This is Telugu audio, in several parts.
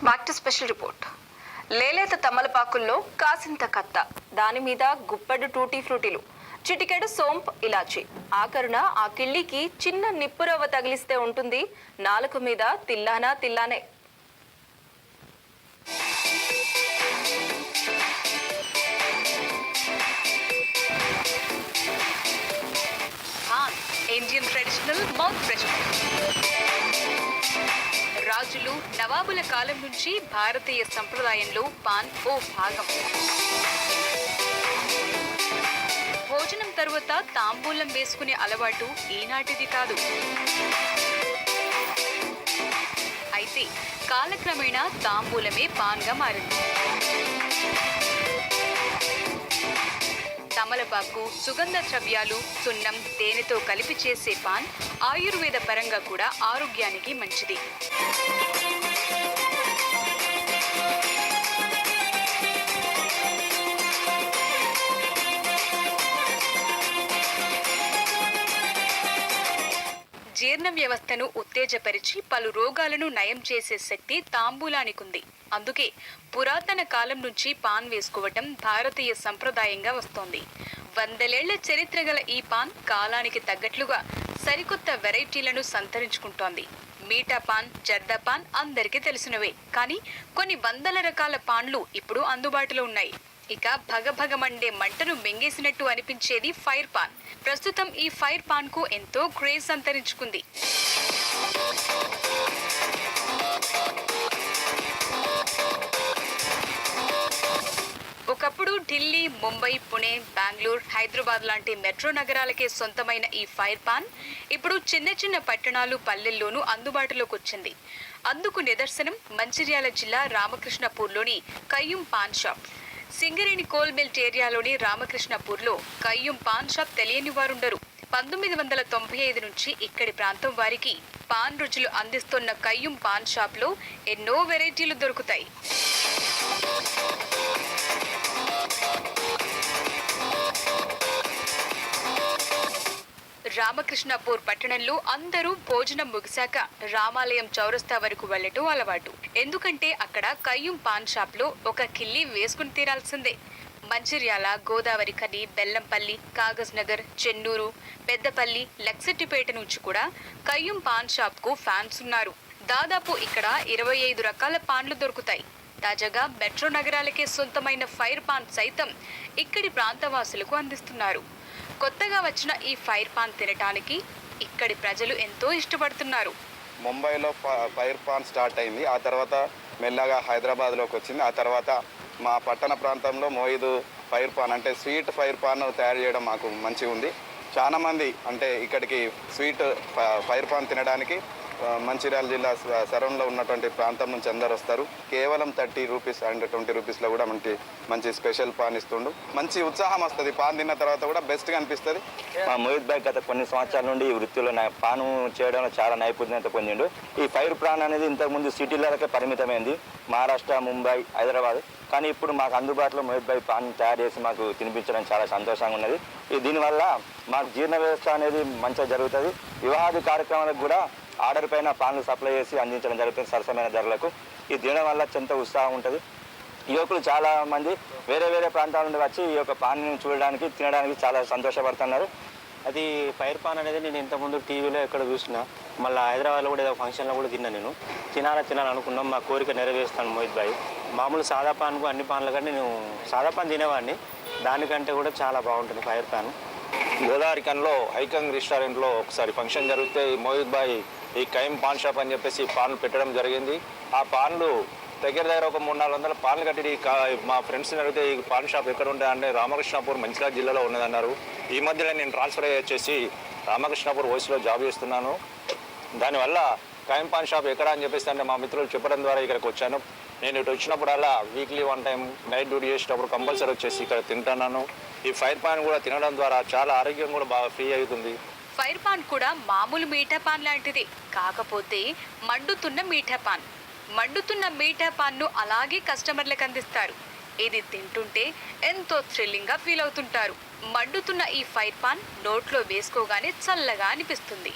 Back to special report. లేలేత తమలపాకుల్లో కాసింత కత్త, దాని మీద గుప్పెడు టూటీ ఫ్రూటీలు, చిటికెడు సోంప్, ఇలాచి, ఆఖరున ఆ కిళ్ళికి చిన్న నిప్పురవ్వ తగిలిస్తే ఉంటుంది నాలుక మీద తిల్లానా తిల్లానే. Indian traditional mouth freshener. రాజులు నవాబుల కాలం నుంచి భారతీయ సంప్రదాయంలో పాన్ ఓ భాగం. భోజనం తరువాత తాంబూలం వేసుకునే అలవాటు ఈనాటిది కాదు. అయితే కాలక్రమేణా తాంబూలమే పాన్గా మారింది. తమలపాకు, సుగంధ ద్రవ్యాలు, సున్నం, తేనెతో కలిపి చేసే పాన్ ఆయుర్వేద పరంగా కూడా ఆరోగ్యానికి మంచిది. జీర్ణ వ్యవస్థను ఉత్తేజపరిచి పలు రోగాలను నయం చేసే శక్తి తాంబూలానికుంది. అందుకే పురాతన కాలం నుంచి పాన్ వేసుకోవటం భారతీయ సంప్రదాయంగా వస్తోంది. వందలేళ్ల చరిత్ర గల ఈ పాన్ కాలానికి తగ్గట్లుగా సరికొత్త వెరైటీలను సంతరించుకుంటోంది. మీఠా పాన్, జర్దా పాన్ అందరికీ తెలిసినవే. కానీ కొన్ని వందల రకాల పాన్లు ఇప్పుడు అందుబాటులో ఉన్నాయి. ఇక భగభగమండే మంటను మింగేసినట్టు అనిపించేది ఫైర్ పాన్. ప్రస్తుతం ఈ ఫైర్ పాన్ కు ఎంతో క్రేజ్ సంతరించుకుంది. ఒకప్పుడు ఢిల్లీ, ముంబై, పుణె, బెంగళూరు, హైదరాబాద్ లాంటి మెట్రో నగరాలకే సొంతమైన ఈ ఫైర్ పాన్ ఇప్పుడు చిన్న చిన్న పట్టణాలు, పల్లెల్లోనూ అందుబాటులోకి వచ్చింది. అందుకు నిదర్శనం మంచిర్యాల జిల్లా రామకృష్ణపూర్లోని Qayyum paan shop. Singareni coal belt ఏరియాలోని రామకృష్ణపూర్లో కయ్యూమ్ పాన్ షాప్ తెలియని వారుండరు. 1995 నుంచి ఇక్కడి ప్రాంతం వారికి పాన్ రుచులు అందిస్తున్న కయ్యూమ్ పాన్ షాప్లో ఎన్నో వెరైటీలు దొరుకుతాయి. రామకృష్ణపూర్ పట్టణంలో అందరూ భోజనం ముగిశాక రామాలయం చౌరస్తా వరకు వెళ్లటం అలవాటు. ఎందుకంటే అక్కడ కయ్యూమ్ పాన్ షాప్ లో ఒక కిల్లి వేసుకుని తీరాల్సిందే. మంచిర్యాల, గోదావరి ఖని, బెల్లంపల్లి, కాగజ్ నగర్, చెన్నూరు, పెద్దపల్లి, లక్సెట్టిపేట నుంచి కూడా కయ్యూమ్ పాన్ షాప్ కు ఫ్యాన్స్ ఉన్నారు. దాదాపు ఇక్కడ 25 రకాల పాన్లు దొరుకుతాయి. తాజాగా మెట్రో నగరాలకే సొంతమైన ఫైర్ పాన్ సైతం ఇక్కడి ప్రాంతవాసులకు అందిస్తున్నారు. కొత్తగా వచ్చిన ఈ ఫైర్ పాన్ తినటానికి ఇక్కడి ప్రజలు ఎంతో ఇష్టపడుతున్నారు. ముంబైలో ఫైర్ పాన్ స్టార్ట్ అయింది. ఆ తర్వాత మెల్లగా హైదరాబాద్లోకి వచ్చింది. ఆ తర్వాత మా పట్టణ ప్రాంతంలో మోయిదు ఫైర్ పాన్ అంటే స్వీట్ ఫైర్ పాన్ తయారు చేయడం మాకు మంచిగా ఉంది. చాలామంది అంటే ఇక్కడికి స్వీట్ ఫైర్ పాన్ తినడానికి మంచిర్యాల జిల్లా సరౌండ్లో ఉన్నటువంటి ప్రాంతం నుంచి అందరు వస్తారు. కేవలం 30 రూపీస్ అండ్ 20 రూపీస్లో కూడా మంచి స్పెషల్ పాన్ ఇస్తుండు. మంచి ఉత్సాహం వస్తుంది. పాన్ తిన్న తర్వాత కూడా బెస్ట్గా అనిపిస్తుంది. మా మోహిత్ భాయ్ గత కొన్ని సంవత్సరాల నుండి ఈ వృత్తిలో పాను చేయడంలో చాలా నైపుణ్యత పొందిండు. ఈ ఫైర్ పాన్ అనేది ఇంతకుముందు సిటీలకే పరిమితమైంది, మహారాష్ట్ర, ముంబై, హైదరాబాద్. కానీ ఇప్పుడు మాకు అందుబాటులో మోహిత్ భాయ్ పాన్ తయారు చేసి మాకు తినిపించడం చాలా సంతోషంగా ఉన్నది. దీనివల్ల మాకు జీర్ణ వ్యవస్థ అనేది మంచిగా జరుగుతుంది. వివాహాది కార్యక్రమాలకు కూడా ఆర్డర్ పైన పాన్లు సప్లై చేసి అందించడం జరుగుతుంది సరసమైన ధరలకు. ఈ తినడం వల్ల ఎంత ఉత్సాహం ఉంటుంది. యువకులు చాలా మంది వేరే వేరే ప్రాంతాల నుండి వచ్చి ఈ యొక్క పాన్ చూడడానికి, తినడానికి చాలా సంతోషపడుతున్నారు. అది ఫైర్ పాన్ అనేది నేను ఇంతకుముందు టీవీలో ఎక్కడ చూసినా, మళ్ళీ హైదరాబాద్లో కూడా ఏదో ఫంక్షన్లో కూడా తిన్నా. నేను తినాలనుకున్నాం. మా కోరిక నెరవేరుస్తాను మోహిత్ భాయ్. మామూలు సాదా పాన్కు అన్ని పాన్ల కంటే నేను సాదా పాన్ తినేవాడిని, దానికంటే కూడా చాలా బాగుంటుంది ఫైర్ పాన్. గోదావరి ఖన్లో ఐకంగ్ రెస్టారెంట్లో ఒకసారి ఫంక్షన్ జరిగితే మోహిత్ భాయ్ ఈ కయ్యూమ్ పాన్ షాప్ అని చెప్పేసి పాన్లు పెట్టడం జరిగింది. ఆ పాన్లు దగ్గర ఒక 300-400 పాన్లు కట్టి మా ఫ్రెండ్స్ని అడిగితే ఈ పాన్ షాప్ ఎక్కడ ఉంటుంది అంటే రామకృష్ణపూర్ మంచిర్యాల జిల్లాలో ఉన్నదన్నారు. ఈ మధ్యలో నేను ట్రాన్స్ఫర్ అయ్యేసి రామకృష్ణపూర్ ఓయిస్లో జాబ్ చేస్తున్నాను. దానివల్ల కయ్యూమ్ పాన్ షాప్ ఎక్కడ అని చెప్పేసి అంటే మా మిత్రులు చెప్పడం ద్వారా ఇక్కడికి వచ్చాను. నేను ఇటు వచ్చినప్పుడల్లా వీక్లీ 1 టైం నైట్ డ్యూటీ చేసేటప్పుడు కంపల్సరీ వచ్చేసి ఇక్కడ తింటున్నాను. ఈ ఫైర్ పాన్ కూడా తినడం ద్వారా చాలా ఆరోగ్యం కూడా బాగా ఫ్రీ అవుతుంది. ఫైర్ పాన్ కూడా మామూలు మీఠా పాన్ లాంటిదే, కాకపోతే మండుతున్న మీఠా పాన్. మండుతున్న మీఠా పాన్ను అలాగే కస్టమర్లకు అందిస్తారు. ఇది తింటుంటే ఎంతో థ్రిల్లింగ్గా ఫీల్ అవుతుంటారు. మండుతున్న ఈ ఫైర్ పాన్ నోట్లో వేసుకోగానే చల్లగా అనిపిస్తుంది.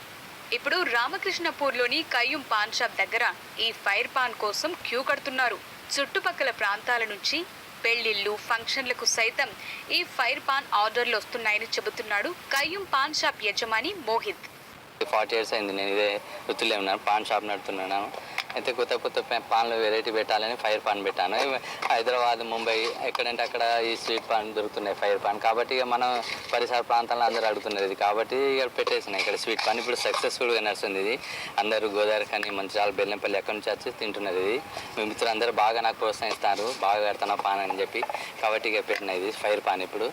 ఇప్పుడు రామకృష్ణపూర్లోని కయ్యూం పాన్ షాప్ దగ్గర ఈ ఫైర్ పాన్ కోసం క్యూ కడుతున్నారు. చుట్టుపక్కల ప్రాంతాల నుంచి పెళ్లిళ్ళు, ఫంక్షన్లకు సైతం ఈ ఫైర్ పాన్ ఆర్డర్లు వస్తున్నాయని చెబుతున్నాడు కయ్యూం పాన్ షాప్ యజమాని మోహిత్. 40 years అయింది నేను ఇదే వృత్తిలో ఉన్నాను, పాన్ షాప్ నడుపుతున్నాను. అయితే కొత్త పాన్లు వెరైటీ పెట్టాలని ఫైర్ పాన్ పెట్టాను. హైదరాబాద్, ముంబై ఎక్కడంటే అక్కడ ఈ స్వీట్ పాన్ దొరుకుతున్నాయి ఫైర్ పాన్. కాబట్టి ఇక మనం పరిసర ప్రాంతాల్లో అందరూ అడుగుతున్నారు ఇది, కాబట్టి ఇక పెట్టేసినాయి ఇక్కడ స్వీట్ పాన్. ఇప్పుడు సక్సెస్ఫుల్గా నడుస్తుంది ఇది. అందరూ గోదావరి కానీ, మంచిర్యాల, బెల్లంపల్లి ఎక్కడి నుంచి వచ్చి తింటున్నారు ఇది. మీ మిత్రులు అందరూ బాగా నాకు ప్రోత్సహిస్తారు, బాగా కడుతున్నా పాన్ అని చెప్పి. కాబట్టి ఇక పెట్టిన ఇది ఫైర్ పాన్. ఇప్పుడు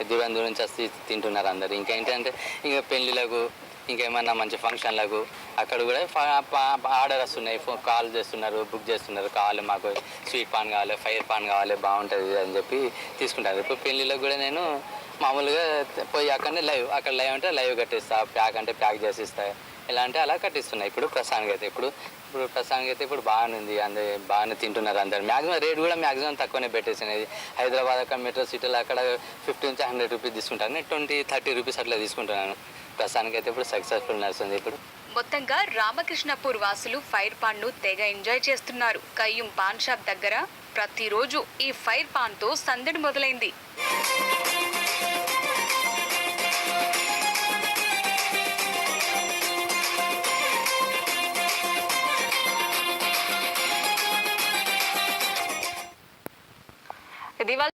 దూరం నుంచి వచ్చి తింటున్నారు అందరు. ఇంకా ఏంటంటే ఇంకా పెళ్ళిళ్ళకు, ఇంకేమన్నా మంచి ఫంక్షన్లకు అక్కడ కూడా ఆర్డర్ వస్తున్నాయి, కాల్ చేస్తున్నారు, బుక్ చేస్తున్నారు. కావాలి మాకు స్వీట్ పాన్ కావాలి, ఫైర్ పాన్ కావాలి, బాగుంటుంది అని చెప్పి తీసుకుంటారు. ఇప్పుడు పెళ్ళిళ్ళకు కూడా నేను మామూలుగా పోయి అక్కడనే అక్కడ లైవ్ అంటే లైవ్ కట్టిస్తా, ప్యాక్ అంటే ప్యాక్ చేసి ఇస్తా. ఎలా అంటే అలా కట్టిస్తున్నాయి ఇప్పుడు ప్రస్తుతానికి అయితే. ఇప్పుడు బాగానే ఉంది, అందరు బాగానే తింటున్నారు అందరు. మ్యాక్సిమం రేట్ కూడా మ్యాక్సిమం తక్కువనే పెట్టేసినది. హైదరాబాద్ అక్కడ మెట్రో సిటీలో అక్కడ 50 నుంచి 100 రూపీస్ తీసుకుంటాను, నేను 20-30 రూపీస్ అట్లా తీసుకుంటున్నాను. ప్రస్తుతానికైతే ఇప్పుడు సక్సెస్ఫుల్ నడుస్తుంది. ఇప్పుడు మొత్తంగా రామకృష్ణపూర్ వాసులు ఫైర్ పాన్ ను తెగ ఎంజాయ్ చేస్తున్నారు. కయ్యూం పాన్ షాప్ దగ్గర ప్రతిరోజు ఈ ఫైర్ పాన్ తో సందడి మొదలైంది.